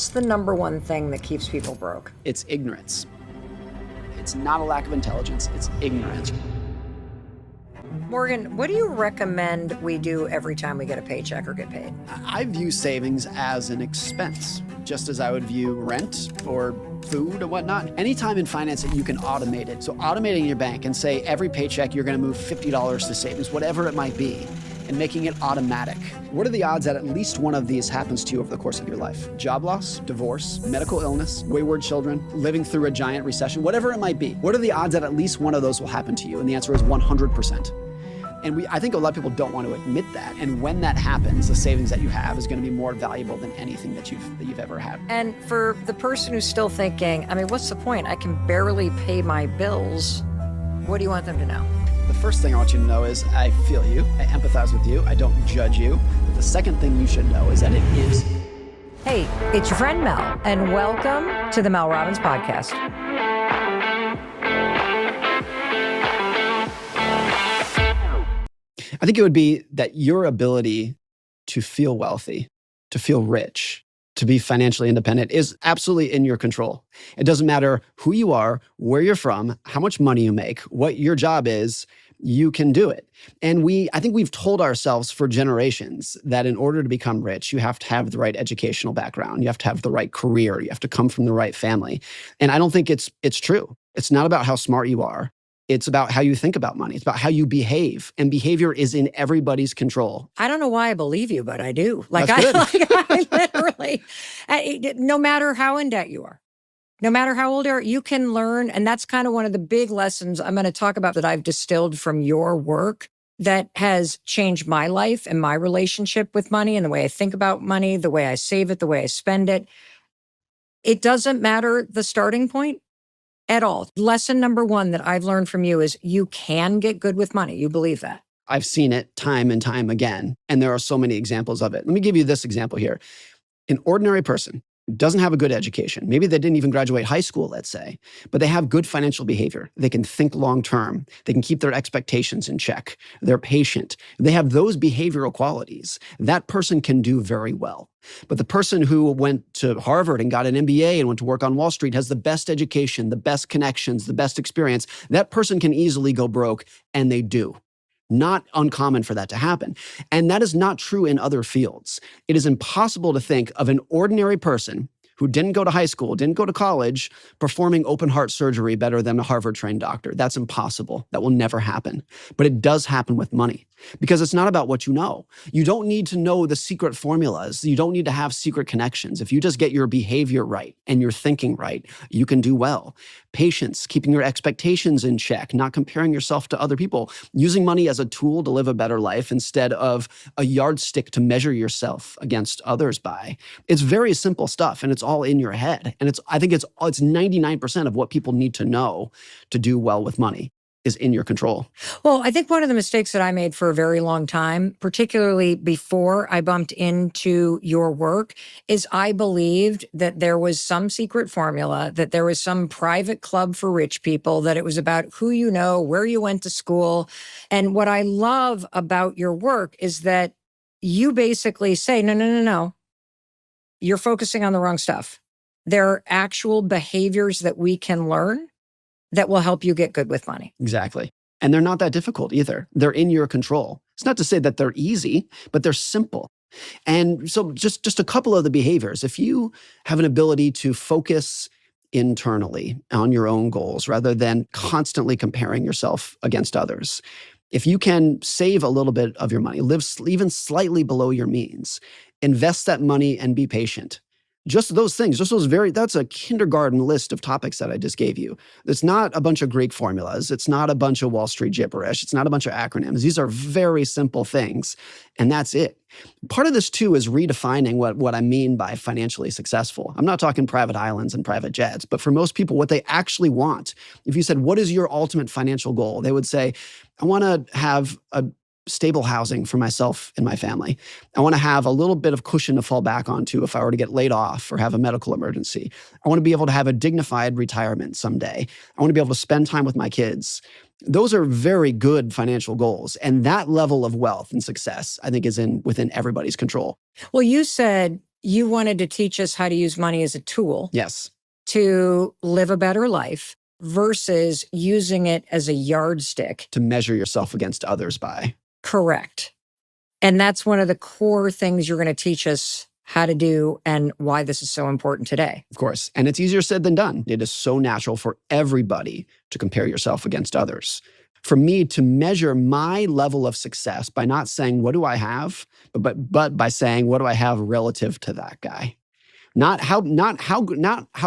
What's the number one thing that keeps people broke? It's ignorance. It's not a lack of intelligence, it's ignorance. Morgan, what do you recommend we do every time we get a paycheck or get paid? I view savings as an expense, just as I would view rent or food or whatnot. Anytime in finance that you can automate it. So automating your bank and say every paycheck you're gonna move $50 to savings, whatever it might be, and making it automatic. What are the odds that at least one of these happens to you over the course of your life? Job loss, divorce, medical illness, wayward children, living through a giant recession, whatever it might be. What are the odds that at least one of those will happen to you? And the answer is 100%. And I think a lot of people don't want to admit that. And when that happens, the savings that you have is going to be more valuable than anything that you've ever had. And for the person who's still thinking, I mean, what's the point? I can barely pay my bills. What do you want them to know? The first thing I want you to know is I feel you, I empathize with you, I don't judge you. But the second thing you should know is that it is. Hey, it's your friend Mel, and welcome to the Mel Robbins podcast. I think it would be that your ability to feel wealthy, to feel rich, to be financially independent is absolutely in your control. It doesn't matter who you are, where you're from, how much money you make, what your job is, you can do it. And I think we've told ourselves for generations that in order to become rich, you have to have the right educational background, you have to have the right career, you have to come from the right family. And I don't think it's true. It's not about how smart you are. It's about how you think about money. It's about how you behave. And behavior is in everybody's control. I don't know why I believe you, but I do. That's good. I literally, no matter how in debt you are, no matter how old you are, you can learn. And that's kind of one of the big lessons I'm going to talk about that I've distilled from your work that has changed my life and my relationship with money and the way I think about money, the way I save it, the way I spend it. It doesn't matter the starting point at all. Lesson number one that I've learned from you is you can get good with money. You believe that? I've seen it time and time again, and there are so many examples of it. Let me give you this example here. An ordinary person doesn't have a good education. Maybe they didn't even graduate high school, let's say, but they have good financial behavior. They can think long-term. They can keep their expectations in check. They're patient. They have those behavioral qualities. That person can do very well. But the person who went to Harvard and got an MBA and went to work on Wall Street has the best education, the best connections, the best experience. That person can easily go broke, and they do. Not uncommon for that to happen. And that is not true in other fields. It is impossible to think of an ordinary person who didn't go to high school, didn't go to college, performing open heart surgery better than a Harvard-trained doctor. That's impossible. That will never happen. But it does happen with money because it's not about what you know. You don't need to know the secret formulas. You don't need to have secret connections. If you just get your behavior right and your thinking right, you can do well. Patience, keeping your expectations in check, not comparing yourself to other people, using money as a tool to live a better life instead of a yardstick to measure yourself against others by. It's very simple stuff, and it's all in your head. And I think it's 99% of what people need to know to do well with money is in your control. Well, I think one of the mistakes that I made for a very long time, particularly before I bumped into your work, is I believed that there was some secret formula, that there was some private club for rich people, that it was about who you know, where you went to school. And what I love about your work is that you basically say, no. You're focusing on the wrong stuff. There are actual behaviors that we can learn that will help you get good with money. Exactly. And they're not that difficult either. They're in your control. It's not to say that they're easy, but they're simple. And so just a couple of the behaviors. If you have an ability to focus internally on your own goals rather than constantly comparing yourself against others, if you can save a little bit of your money, live even slightly below your means, invest that money and be patient. Just those things, that's a kindergarten list of topics that I just gave you. It's not a bunch of Greek formulas. It's not a bunch of Wall Street gibberish. It's not a bunch of acronyms. These are very simple things, and that's it. Part of this too is redefining what I mean by financially successful. I'm not talking private islands and private jets, but for most people, what they actually want, if you said, what is your ultimate financial goal? They would say, I want to have a stable housing for myself and my family. I want to have a little bit of cushion to fall back onto if I were to get laid off or have a medical emergency. I want to be able to have a dignified retirement someday. I want to be able to spend time with my kids. Those are very good financial goals. And that level of wealth and success, I think, is within everybody's control. Well, you said you wanted to teach us how to use money as a tool Yes. to live a better life versus using it as a yardstick. To measure yourself against others by. Correct. And that's one of the core things you're going to teach us how to do and why this is so important today. Of course. And it's easier said than done. It is so natural for everybody to compare yourself against others. For me to measure my level of success by not saying, what do I have? But by saying, what do I have relative to that guy? Not how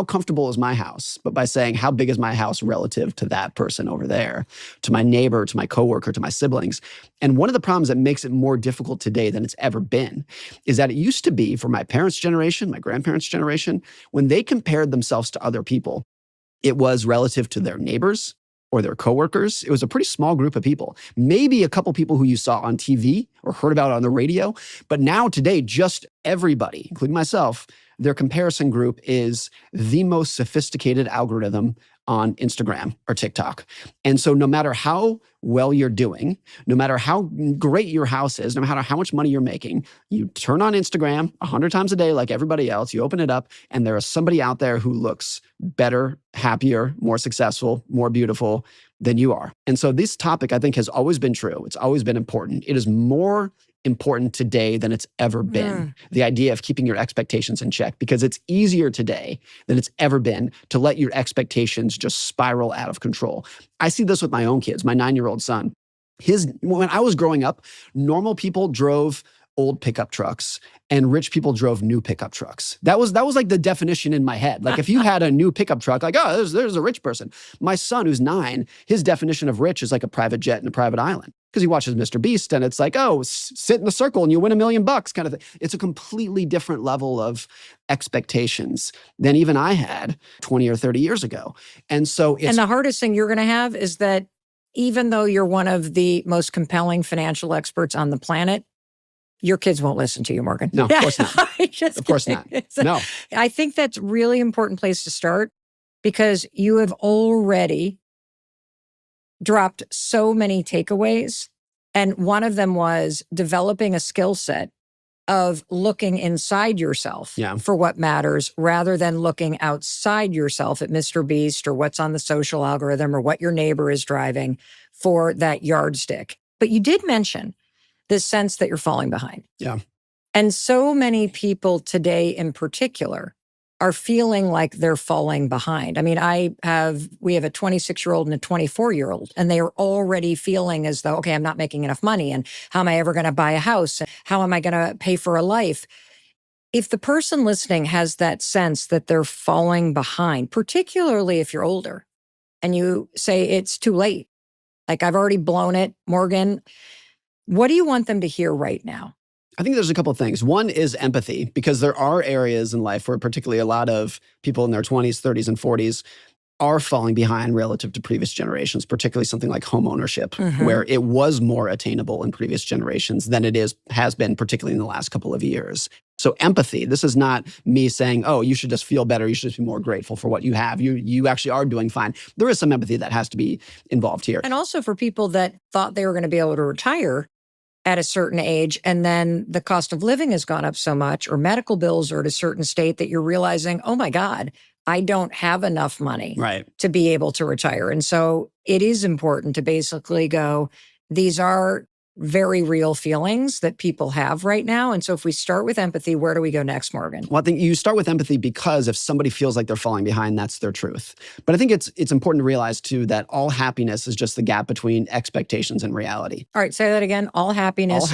comfortable is my house, but by saying, how big is my house relative to that person over there, to my neighbor, to my coworker, to my siblings. And one of the problems that makes it more difficult today than it's ever been is that it used to be for my parents' generation, my grandparents' generation, when they compared themselves to other people, it was relative to their neighbors or their coworkers. It was a pretty small group of people, maybe a couple people who you saw on TV or heard about on the radio. But now today, just everybody, including myself, their comparison group is the most sophisticated algorithm on Instagram or TikTok. And so no matter how well you're doing, no matter how great your house is, no matter how much money you're making, you turn on Instagram 100 times a day like everybody else, you open it up, and there is somebody out there who looks better, happier, more successful, more beautiful than you are. And so this topic, I think, has always been true. It's always been important. It is more important today than it's ever been. The idea of keeping your expectations in check, because it's easier today than it's ever been to let your expectations just spiral out of control. I see this with my own kids, my 9-year-old son. When I was growing up, normal people drove old pickup trucks and rich people drove new pickup trucks. That was like the definition in my head. Like if you had a new pickup truck, like, oh, there's a rich person. My son, who's 9, his definition of rich is like a private jet and a private island. Because he watches Mr. Beast and it's like, oh, sit in the circle and you win $1 million kind of thing. It's a completely different level of expectations than even I had 20 or 30 years ago. And so And the hardest thing you're going to have is that even though you're one of the most compelling financial experts on the planet, your kids won't listen to you, Morgan. No, of course not. Of course not. No. I think that's a really important place to start because you have already dropped so many takeaways. And one of them was developing a skill set of looking inside yourself for what matters rather than looking outside yourself at Mr. Beast or what's on the social algorithm or what your neighbor is driving for that yardstick. But you did mention this sense that you're falling behind. Yeah. And so many people today in particular are feeling like they're falling behind. I mean, we have a 26-year-old and a 24-year-old, and they are already feeling as though, okay, I'm not making enough money. And how am I ever going to buy a house? How am I going to pay for a life? If the person listening has that sense that they're falling behind, particularly if you're older, and you say it's too late, like I've already blown it, Morgan, what do you want them to hear right now? I think there's a couple of things. One is empathy, because there are areas in life where particularly a lot of people in their 20s, 30s, and 40s are falling behind relative to previous generations, particularly something like home ownership, where it was more attainable in previous generations than it has been, particularly in the last couple of years. So empathy, this is not me saying, oh, you should just feel better. You should just be more grateful for what you have. You actually are doing fine. There is some empathy that has to be involved here. And also for people that thought they were going to be able to retire at a certain age, and then the cost of living has gone up so much, or medical bills are at a certain state that you're realizing, oh my God, I don't have enough money to be able to retire. And so it is important to basically go, these are very real feelings that people have right now. And so if we start with empathy, where do we go next, Morgan? Well, I think you start with empathy because if somebody feels like they're falling behind, that's their truth. But I think it's important to realize too that all happiness is just the gap between expectations and reality. All right, say that again. All happiness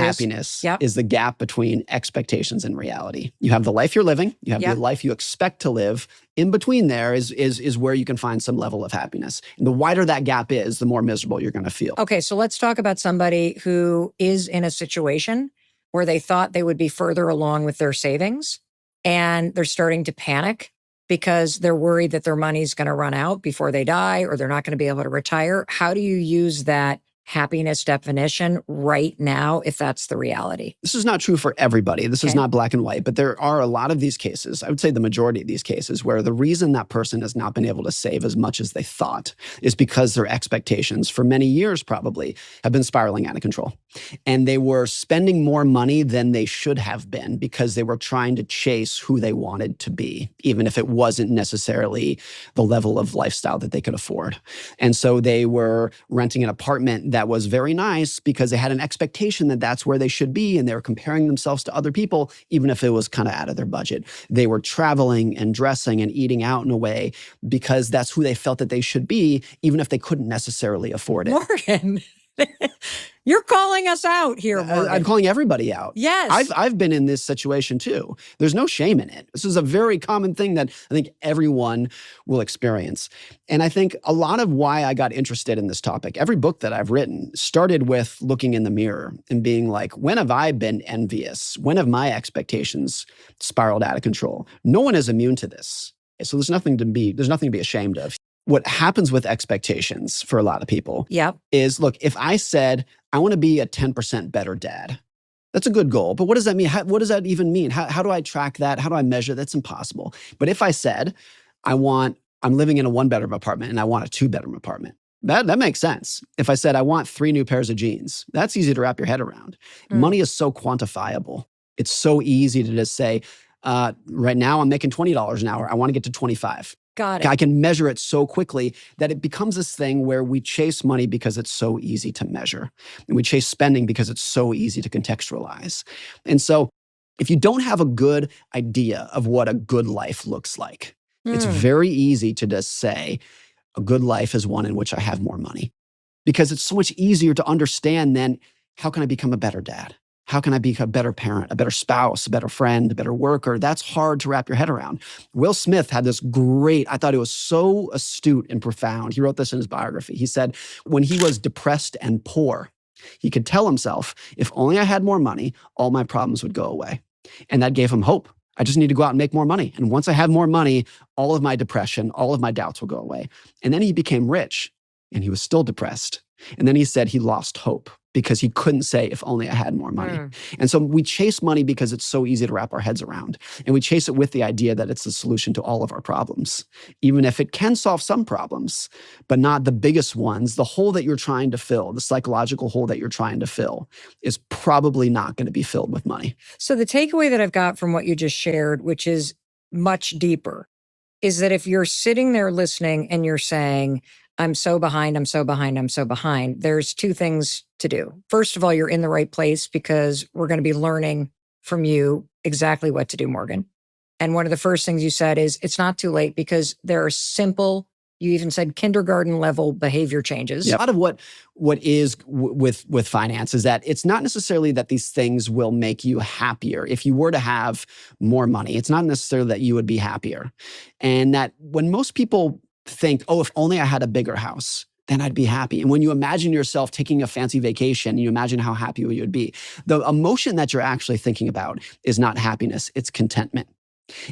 is the gap between expectations and reality. You have the life you're living, you have the life you expect to live. In between there is where you can find some level of happiness. And the wider that gap is, the more miserable you're going to feel. Okay, so let's talk about somebody who is in a situation where they thought they would be further along with their savings and they're starting to panic because they're worried that their money's going to run out before they die or they're not going to be able to retire. How do you use that happiness definition right now if that's the reality? This is not true for everybody. This is not black and white, but there are a lot of these cases, I would say the majority of these cases, where the reason that person has not been able to save as much as they thought is because their expectations for many years probably have been spiraling out of control. And they were spending more money than they should have been because they were trying to chase who they wanted to be, even if it wasn't necessarily the level of lifestyle that they could afford. And so they were renting an apartment that was very nice because they had an expectation that that's where they should be. And they were comparing themselves to other people, even if it was kind of out of their budget. They were traveling and dressing and eating out in a way because that's who they felt that they should be, even if they couldn't necessarily afford it. Morgan, you're calling us out here, Morgan. I'm calling everybody out. Yes. I've been in this situation too. There's no shame in it. This is a very common thing that I think everyone will experience. And I think a lot of why I got interested in this topic, every book that I've written started with looking in the mirror and being like, when have I been envious? When have my expectations spiraled out of control? No one is immune to this. So there's nothing to be ashamed of. What happens with expectations for a lot of people is, look, if I said, I want to be a 10% better dad, that's a good goal. But what does that mean? What does that even mean? How do I track that? How do I measure? That's impossible. But if I said, I'm living in a 1-bedroom apartment and I want a 2-bedroom apartment, that makes sense. If I said, I want 3 new pairs of jeans, that's easy to wrap your head around. Money is so quantifiable. It's so easy to just say, right now I'm making $20 an hour. I want to get to 25. Got it. I can measure it so quickly that it becomes this thing where we chase money because it's so easy to measure. And we chase spending because it's so easy to contextualize. And so if you don't have a good idea of what a good life looks like, it's very easy to just say, a good life is one in which I have more money. Because it's so much easier to understand than, how can I become a better dad? How can I be a better parent, a better spouse, a better friend, a better worker? That's hard to wrap your head around. Will Smith had this I thought it was so astute and profound. He wrote this in his biography. He said, when he was depressed and poor, he could tell himself, if only I had more money, all my problems would go away. And that gave him hope. I just need to go out and make more money. And once I have more money, all of my depression, all of my doubts will go away. And then he became rich and he was still depressed. And then he said he lost hope because he couldn't say, if only I had more money. And so we chase money because it's so easy to wrap our heads around. And we chase it with the idea that it's the solution to all of our problems, even if it can solve some problems, but not the biggest ones. The hole that you're trying to fill, the psychological hole that you're trying to fill, is probably not going to be filled with money. So the takeaway that I've got from what you just shared, which is much deeper, is that if you're sitting there listening and you're saying, I'm so behind, I'm so behind, I'm so behind, there's 2 things to do. First of all, you're in the right place because we're going to be learning from you exactly what to do, Morgan. And one of the first things you said is, it's not too late because there are simple, you even said kindergarten level behavior changes. Yeah. A lot of what is with finance is that it's not necessarily that these things will make you happier. If you were to have more money, it's not necessarily that you would be happier. And that when most people think, oh, if only I had a bigger house, then I'd be happy. And when you imagine yourself taking a fancy vacation, you imagine how happy you would be. The emotion that you're actually thinking about is not happiness, it's contentment.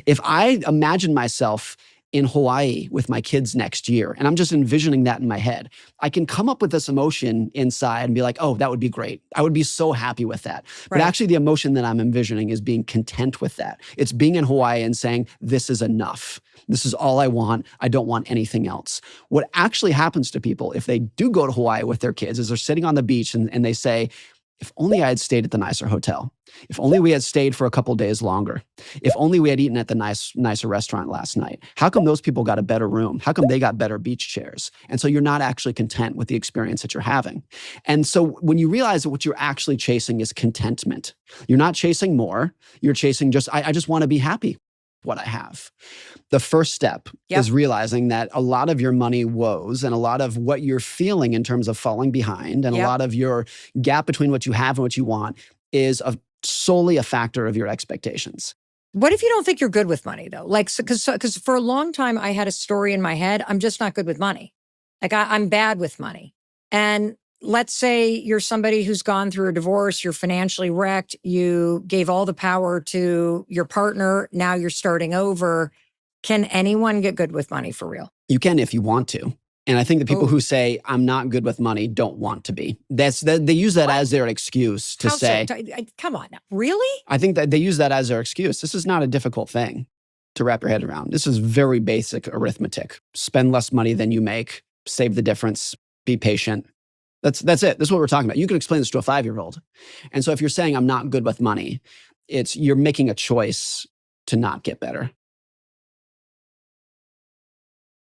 If I imagine myself in Hawaii with my kids next year, and I'm just envisioning that in my head, I can come up with this emotion inside and be like, oh, that would be great. I would be so happy with that. But actually the emotion that I'm envisioning is being content with that. It's being in Hawaii and saying, this is enough. This is all I want. I don't want anything else. What actually happens to people if they do go to Hawaii with their kids is they're sitting on the beach and they say, if only I had stayed at the nicer hotel. If only we had stayed for a couple days longer. If only we had eaten at the nicer restaurant last night. How come those people got a better room? How come they got better beach chairs? And so you're not actually content with the experience that you're having. And so when you realize that what you're actually chasing is contentment, you're not chasing more. You're chasing I just want to be happy what I have. The first step is realizing that a lot of your money woes and a lot of what you're feeling in terms of falling behind and a lot of your gap between what you have and what you want is solely a factor of your expectations. What if you don't think you're good with money though? Like, because for a long time I had a story in my head, I'm just not good with money. Like I'm bad with money. And let's say you're somebody who's gone through a divorce, you're financially wrecked, you gave all the power to your partner, now you're starting over. Can anyone get good with money for real? You can if you want to. And I think the people who say, I'm not good with money, don't want to be. They use that as their excuse to say. Come on now, really? I think that they use that as their excuse. This is not a difficult thing to wrap your head around. This is very basic arithmetic. Spend less money than you make, save the difference, be patient. That's it. That's what we're talking about. You can explain this to a 5-year-old. And so if you're saying I'm not good with money, you're making a choice to not get better.